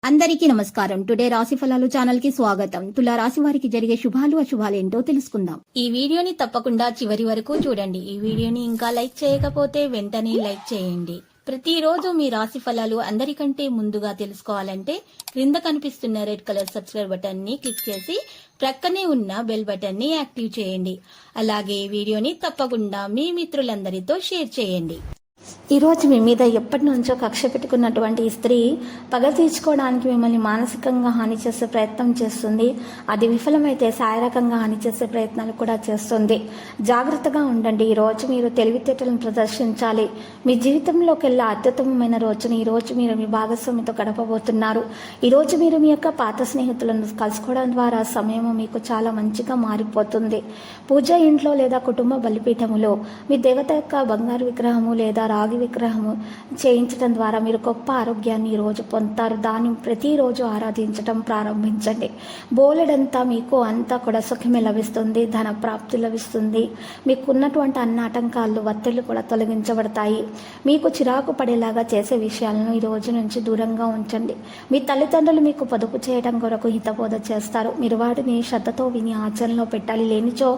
అందరికీ నమస్కారం. టుడే రాశి ఫలాలు ఛానల్ కి స్వాగతం. తులా రాశి వారికి జరిగే శుభాలు అశుభాలు ఏంటో తెలుసుకుందాం. ఈ వీడియోని తప్పకుండా చివరి వరకు చూడండి. ఈ వీడియోని ఇంకా లైక్ చేయకపోతే వెంటనే లైక్ చేయండి. ప్రతిరోజు మీ రాశి ఫలాలు అందరికంటే ముందుగా తెలుసుకోవాలంటే క్రింద కనిపిస్తున్న రెడ్ కలర్ సబ్స్క్రైబ్ బటన్ ని క్లిక్ చేసి ప్రక్కనే ఉన్న బెల్ బటన్ ని యాక్టివ్ చేయండి. అలాగే ఈ వీడియోని తప్పకుండా మీ మిత్రులందరితో షేర్ చేయండి. ఈరోజు మీ మీద ఎప్పటి నుంచో కక్ష పెట్టుకున్నటువంటి ఈ స్త్రీ పగ తీర్చుకోవడానికి మిమ్మల్ని మానసికంగా హాని చేసే ప్రయత్నం చేస్తుంది. అది విఫలమైతే శారీరకంగా హాని చేసే ప్రయత్నాలు కూడా చేస్తుంది. జాగ్రత్తగా ఉండండి. ఈరోజు మీరు తెలివితేటలను ప్రదర్శించాలి. మీ జీవితంలోకెల్లా అత్యుత్తమమైన రోజుని ఈరోజు మీరు మీ భాగస్వామితో గడపబోతున్నారు. ఈరోజు మీరు మీ యొక్క పాత స్నేహితులను కలుసుకోవడం ద్వారా సమయం మీకు చాలా మంచిగా మారిపోతుంది. పూజ ఇంట్లో లేదా కుటుంబ బలిపీఠములో మీ దేవత యొక్క బంగారు విగ్రహము లేదా రాగి విగ్రహము చేయించడం ద్వారా మీరు గొప్ప ఆరోగ్యాన్ని ఈరోజు పొందుతారు. దాన్ని ప్రతిరోజు ఆరాధించడం ప్రారంభించండి. బోలెడంతా మీకు అంతా కూడా సుఖమే లభిస్తుంది. ధన ప్రాప్తి లభిస్తుంది. మీకున్నటువంటి అన్ని ఆటంకాలు ఒత్తిళ్లు కూడా తొలగించబడతాయి. మీకు చిరాకు పడేలాగా చేసే విషయాలను ఈ రోజు నుంచి దూరంగా ఉంచండి. మీ తల్లిదండ్రులు మీకు పొదుపు చేయడం కొరకు హితబోధ చేస్తారు. మీరు వాటిని శ్రద్ధతో విని ఆచరణలో పెట్టాలి. లేనిచో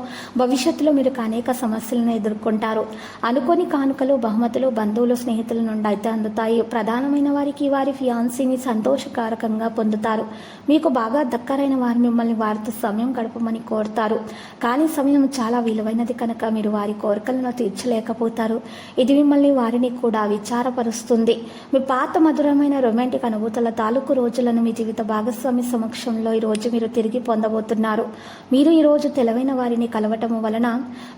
భవిష్యత్తులో మీరు అనేక సమస్యలను ఎదుర్కొంటారు. అనుకోని కానుకలు బహుమతులు బంధువులు స్నేహితుల నుండి అయితే అందుతాయి. ప్రధానమైన వారికి వారి ఫియాన్సీని సంతోషకారకంగా పొందుతారు. మీకు బాగా దక్కరైన వారు మిమ్మల్ని వారితో సమయం గడపమని కోరుతారు. కానీ సమయం చాలా విలువైనది కనుక మీరు వారి కోరికలను తీర్చలేకపోతారు. ఇది మిమ్మల్ని వారిని కూడా విచారపరుస్తుంది. మీ పాత మధురమైన రొమాంటిక్ అనుభూతుల తాలూకు రోజులను మీ జీవిత భాగస్వామి సమక్షంలో ఈరోజు మీరు తిరిగి పొందబోతున్నారు. మీరు ఈరోజు తెలివైన వారిని కలవటం వలన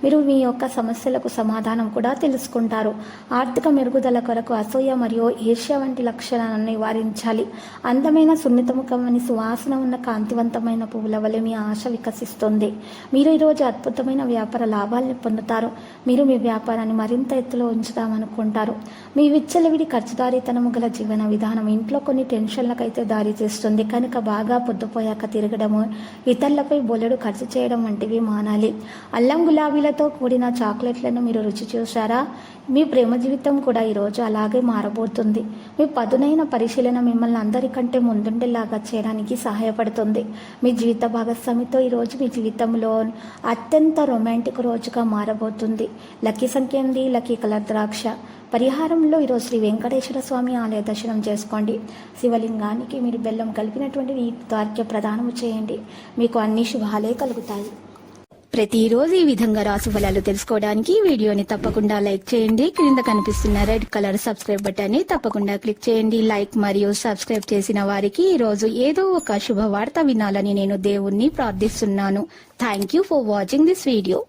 మీరు మీ యొక్క సమస్యలకు సమాధానం కూడా తెలుసుకుంటారు. ఆర్థిక మెరుగుదల కొరకు అసూయ మరియు ఈర్ష్య వంటి లక్షణాలను నివారించాలి. అందమైన సున్నితముఖమని సువాసన ఉన్న కాంతివంతమైన పువ్వుల వలె మీ ఆశ వికసిస్తుంది. మీరు ఈరోజు అద్భుతమైన వ్యాపార లాభాలను పొందుతారు. మీరు మీ వ్యాపారాన్ని మరింత ఎత్తులో ఉంచుదామనుకుంటారు. మీ విచ్చలవిడి ఖర్చుదారీతనము గల జీవన విధానం ఇంట్లో కొన్ని టెన్షన్లకైతే దారి చేస్తుంది కనుక బాగా పొద్దుపోయాక తిరగడము, ఇతరులపై బొలెడు ఖర్చు చేయడం వంటివి మానాలి. అల్లం గులాబీలతో కూడిన చాక్లెట్లను మీరు రుచి చూశారా? మీ ప్రేమ జీవితం కూడా ఈరోజు అలాగే మారబోతుంది. మీ పదునైన పరిశీలన మిమ్మల్ని అందరికంటే ముందుండేలాగా చేయడానికి సహాయపడుతుంది. మీ జీవిత భాగస్వామితో ఈరోజు మీ జీవితంలో అత్యంత రొమాంటిక్ రోజుగా మారబోతుంది. లక్కీ సంఖ్య అండి, లక్కీ కలర్ ద్రాక్ష. పరిహారంలో ఈరోజు శ్రీ వెంకటేశ్వర స్వామి ఆలయ దర్శనం చేసుకోండి. శివలింగానికి మీరు బెల్లం కలిపినటువంటి నీటితో అర్ఘ్య ప్రదానము చేయండి. మీకు అన్ని శుభాలే కలుగుతాయి. ప్రతిరోజు ఈ విధంగా రాశి ఫలాలు తెలుసుకోవడానికి వీడియోని తప్పకుండా లైక్ చేయండి. క్రింద కనిపిస్తున్న రెడ్ కలర్ సబ్స్క్రైబ్ బటన్ ని తప్పకుండా క్లిక్ చేయండి. లైక్ మరియు సబ్స్క్రైబ్ చేసిన వారికి ఈ రోజు ఏదో ఒక శుభవార్త వినాలని నేను దేవుణ్ణి ప్రార్థిస్తున్నాను. Thank you for watching this video.